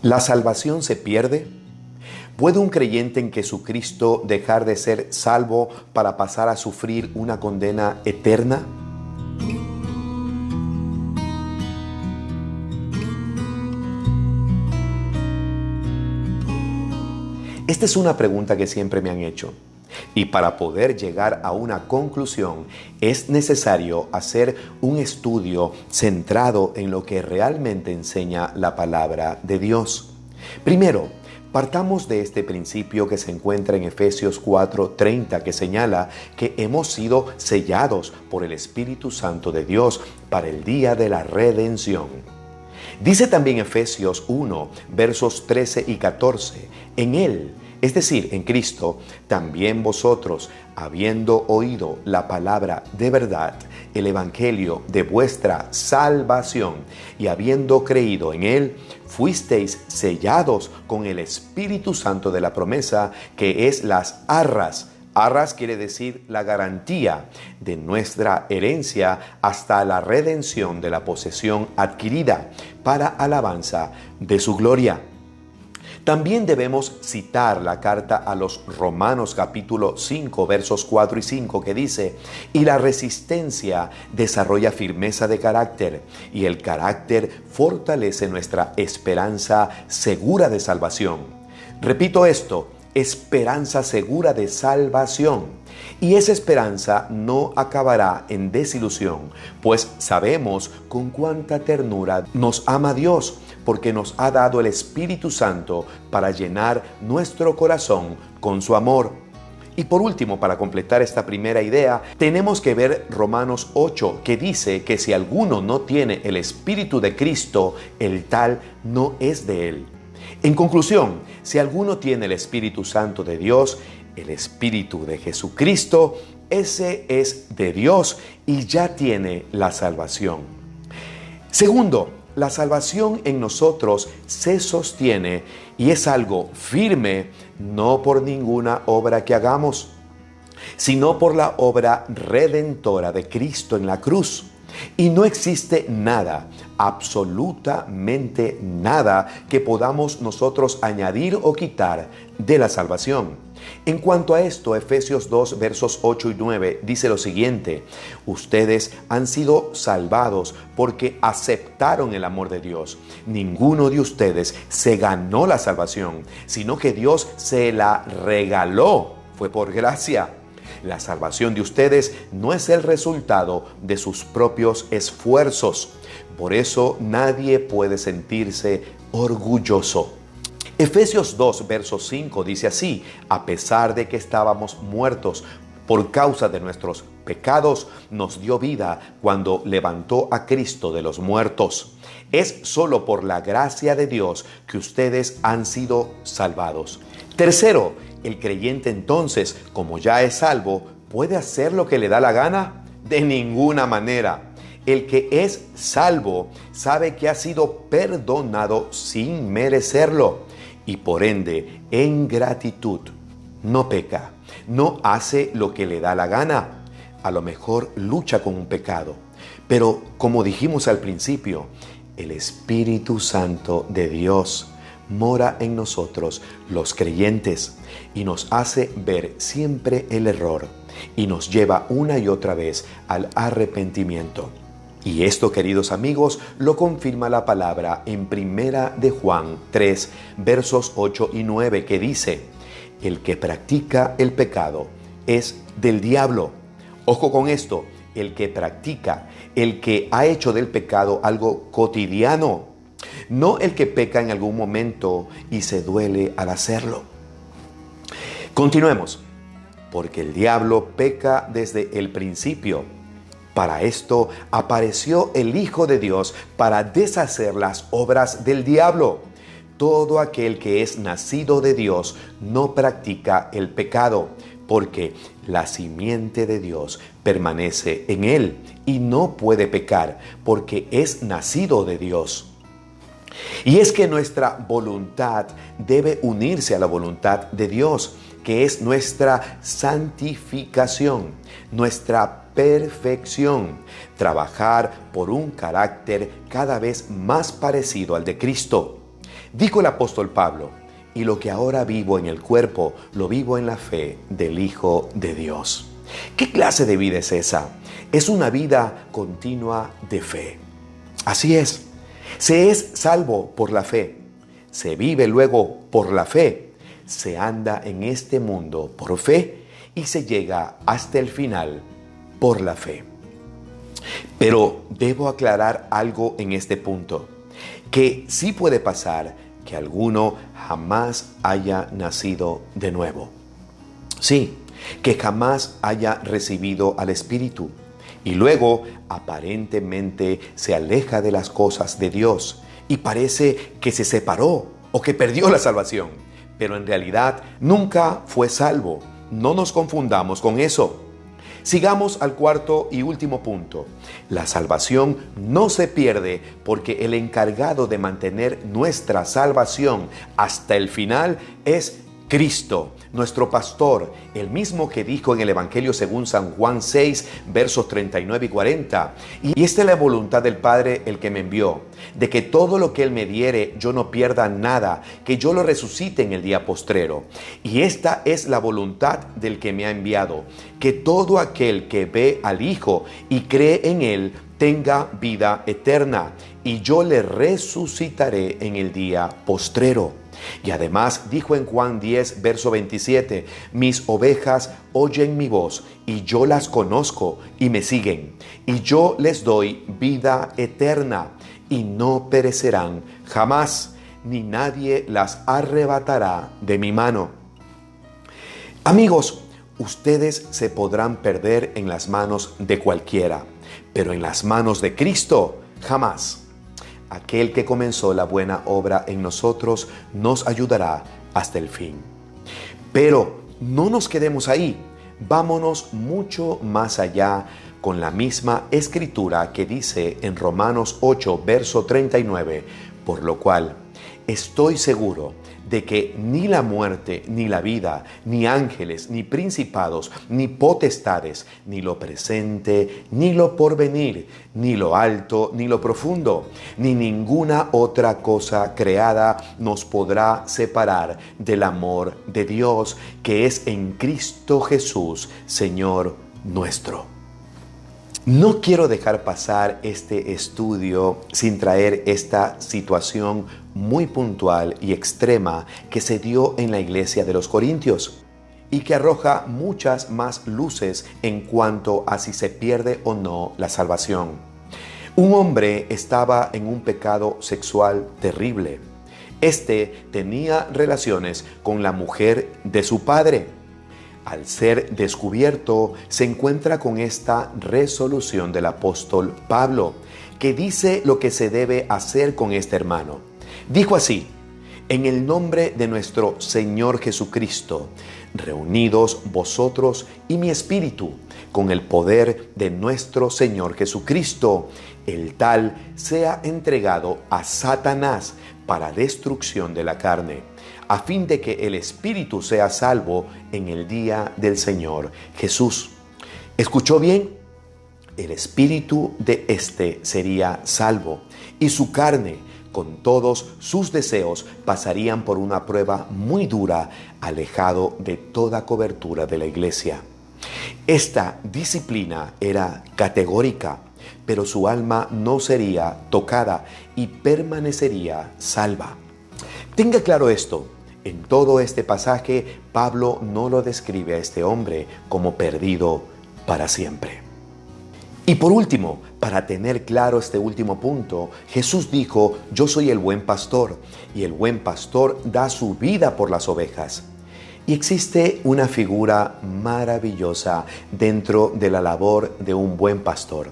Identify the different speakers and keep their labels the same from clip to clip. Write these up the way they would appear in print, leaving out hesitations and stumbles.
Speaker 1: ¿La salvación se pierde? ¿Puede un creyente en Jesucristo dejar de ser salvo para pasar a sufrir una condena eterna? Esta es una pregunta que siempre me han hecho. Y para poder llegar a una conclusión es necesario hacer un estudio centrado en lo que realmente enseña la palabra de Dios. Primero, partamos de este principio que se encuentra en Efesios 4:30, que señala que hemos sido sellados por el Espíritu Santo de Dios para el día de la redención. Dice también Efesios 1, versos 13 y 14, en Él, es decir, en Cristo, también vosotros, habiendo oído la palabra de verdad, el evangelio de vuestra salvación, y habiendo creído en Él, fuisteis sellados con el Espíritu Santo de la promesa, que es las arras. Arras quiere decir la garantía de nuestra herencia hasta la redención de la posesión adquirida para alabanza de su gloria. También debemos citar la carta a los Romanos capítulo 5 versos 4 y 5 que dice: y la resistencia desarrolla firmeza de carácter, y el carácter fortalece nuestra esperanza segura de salvación. Repito esto: esperanza segura de salvación. Y esa esperanza no acabará en desilusión, pues sabemos con cuánta ternura nos ama Dios, porque nos ha dado el Espíritu Santo para llenar nuestro corazón con su amor. Y por último, para completar esta primera idea, tenemos que ver Romanos 8, que dice que si alguno no tiene el Espíritu de Cristo, el tal no es de él. En conclusión, si alguno tiene el Espíritu Santo de Dios, el Espíritu de Jesucristo, ese es de Dios y ya tiene la salvación. Segundo, la salvación en nosotros se sostiene y es algo firme, no por ninguna obra que hagamos, sino por la obra redentora de Cristo en la cruz. Y no existe nada, absolutamente nada, que podamos nosotros añadir o quitar de la salvación. En cuanto a esto, Efesios 2, versos 8 y 9 dice lo siguiente: ustedes han sido salvados porque aceptaron el amor de Dios. Ninguno de ustedes se ganó la salvación, sino que Dios se la regaló. Fue por gracia. La salvación de ustedes no es el resultado de sus propios esfuerzos. Por eso nadie puede sentirse orgulloso. Efesios 2, verso 5 dice así: a pesar de que estábamos muertos por causa de nuestros pecados, nos dio vida cuando levantó a Cristo de los muertos. Es solo por la gracia de Dios que ustedes han sido salvados. Tercero, el creyente entonces, como ya es salvo, ¿puede hacer lo que le da la gana? De ninguna manera. El que es salvo sabe que ha sido perdonado sin merecerlo y por ende, en gratitud, no peca, no hace lo que le da la gana. A lo mejor lucha con un pecado, pero como dijimos al principio, el Espíritu Santo de Dios mora en nosotros, los creyentes, y nos hace ver siempre el error y nos lleva una y otra vez al arrepentimiento. Y esto, queridos amigos, lo confirma la palabra en Primera de Juan 3, versos 8 y 9, que dice: el que practica el pecado es del diablo. Ojo con esto, el que practica, el que ha hecho del pecado algo cotidiano, no el que peca en algún momento y se duele al hacerlo. Continuemos, porque el diablo peca desde el principio. Para esto apareció el Hijo de Dios para deshacer las obras del diablo. Todo aquel que es nacido de Dios no practica el pecado, porque la simiente de Dios permanece en él y no puede pecar, porque es nacido de Dios. Y es que nuestra voluntad debe unirse a la voluntad de Dios, que es nuestra santificación, nuestra perfección, trabajar por un carácter cada vez más parecido al de Cristo. Dijo el apóstol Pablo: y lo que ahora vivo en el cuerpo, lo vivo en la fe del Hijo de Dios. ¿Qué clase de vida es esa? Es una vida continua de fe. Así es. Se es salvo por la fe. Se vive luego por la fe. Se anda en este mundo por fe y se llega hasta el final por la fe. Pero debo aclarar algo en este punto, que sí puede pasar que alguno jamás haya nacido de nuevo. Sí, que jamás haya recibido al Espíritu y luego aparentemente se aleja de las cosas de Dios y parece que se separó o que perdió la salvación, pero en realidad nunca fue salvo. No nos confundamos con eso. Sigamos al cuarto y último punto. La salvación no se pierde porque el encargado de mantener nuestra salvación hasta el final es Cristo, nuestro pastor, el mismo que dijo en el Evangelio según San Juan 6, versos 39 y 40. Y esta es la voluntad del Padre, el que me envió, de que todo lo que Él me diere, yo no pierda nada, que yo lo resucite en el día postrero. Y esta es la voluntad del que me ha enviado, que todo aquel que ve al Hijo y cree en Él tenga vida eterna, y yo le resucitaré en el día postrero. Y además dijo en Juan 10, verso 27, mis ovejas oyen mi voz, y yo las conozco y me siguen, y yo les doy vida eterna, y no perecerán jamás, ni nadie las arrebatará de mi mano. Amigos, ustedes se podrán perder en las manos de cualquiera, pero en las manos de Cristo, jamás. Aquel que comenzó la buena obra en nosotros nos ayudará hasta el fin. Pero no nos quedemos ahí, vámonos mucho más allá con la misma escritura que dice en Romanos 8, verso 39, por lo cual estoy seguro de que ni la muerte, ni la vida, ni ángeles, ni principados, ni potestades, ni lo presente, ni lo porvenir, ni lo alto, ni lo profundo, ni ninguna otra cosa creada nos podrá separar del amor de Dios que es en Cristo Jesús, Señor nuestro. No quiero dejar pasar este estudio sin traer esta situación muy puntual y extrema que se dio en la iglesia de los Corintios y que arroja muchas más luces en cuanto a si se pierde o no la salvación. Un hombre estaba en un pecado sexual terrible. Este tenía relaciones con la mujer de su padre. Al ser descubierto, se encuentra con esta resolución del apóstol Pablo, que dice lo que se debe hacer con este hermano. Dijo así: en el nombre de nuestro Señor Jesucristo, reunidos vosotros y mi espíritu, con el poder de nuestro Señor Jesucristo, el tal sea entregado a Satanás para destrucción de la carne, a fin de que el espíritu sea salvo en el día del Señor Jesús. ¿Escuchó bien? El espíritu de éste sería salvo, y su carne, con todos sus deseos, pasarían por una prueba muy dura, alejado de toda cobertura de la iglesia. Esta disciplina era categórica, pero su alma no sería tocada y permanecería salva. Tenga claro esto: en todo este pasaje, Pablo no lo describe a este hombre como perdido para siempre. Y por último, para tener claro este último punto, Jesús dijo: yo soy el buen pastor, y el buen pastor da su vida por las ovejas. Y existe una figura maravillosa dentro de la labor de un buen pastor.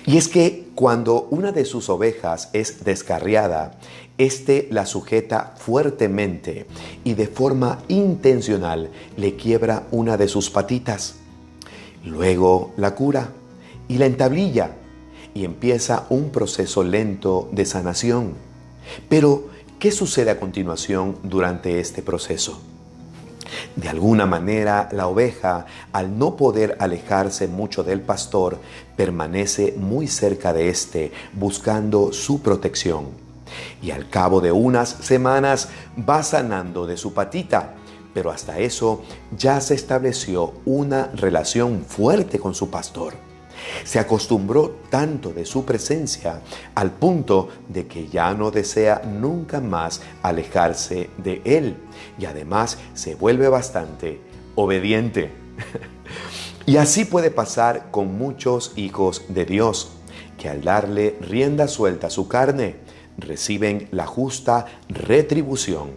Speaker 1: Y es que cuando una de sus ovejas es descarriada, éste la sujeta fuertemente y de forma intencional le quiebra una de sus patitas. Luego la cura y la entablilla y empieza un proceso lento de sanación. Pero, ¿qué sucede a continuación durante este proceso? De alguna manera, la oveja, al no poder alejarse mucho del pastor, permanece muy cerca de éste, buscando su protección. Y al cabo de unas semanas va sanando de su patita, pero hasta eso ya se estableció una relación fuerte con su pastor. Se acostumbró tanto de su presencia al punto de que ya no desea nunca más alejarse de él, y además se vuelve bastante obediente. Y así puede pasar con muchos hijos de Dios, que al darle rienda suelta a su carne, reciben la justa retribución,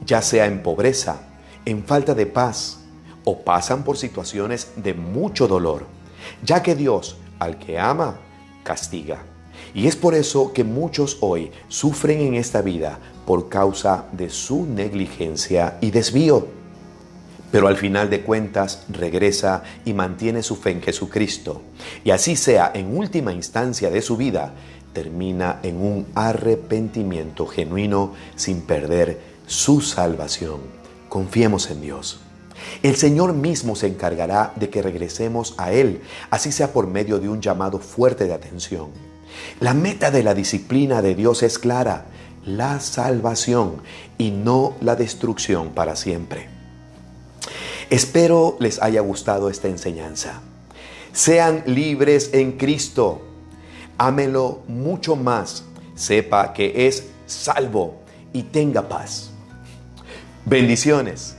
Speaker 1: ya sea en pobreza, en falta de paz, o pasan por situaciones de mucho dolor, ya que Dios, al que ama, castiga. Y es por eso que muchos hoy sufren en esta vida por causa de su negligencia y desvío. Pero al final de cuentas regresa y mantiene su fe en Jesucristo. Y así sea en última instancia de su vida, termina en un arrepentimiento genuino sin perder su salvación. Confiemos en Dios. El Señor mismo se encargará de que regresemos a Él, así sea por medio de un llamado fuerte de atención. La meta de la disciplina de Dios es clara: la salvación y no la destrucción para siempre. Espero les haya gustado esta enseñanza. Sean libres en Cristo. Ámelo mucho más. Sepa que es salvo y tenga paz. Bendiciones.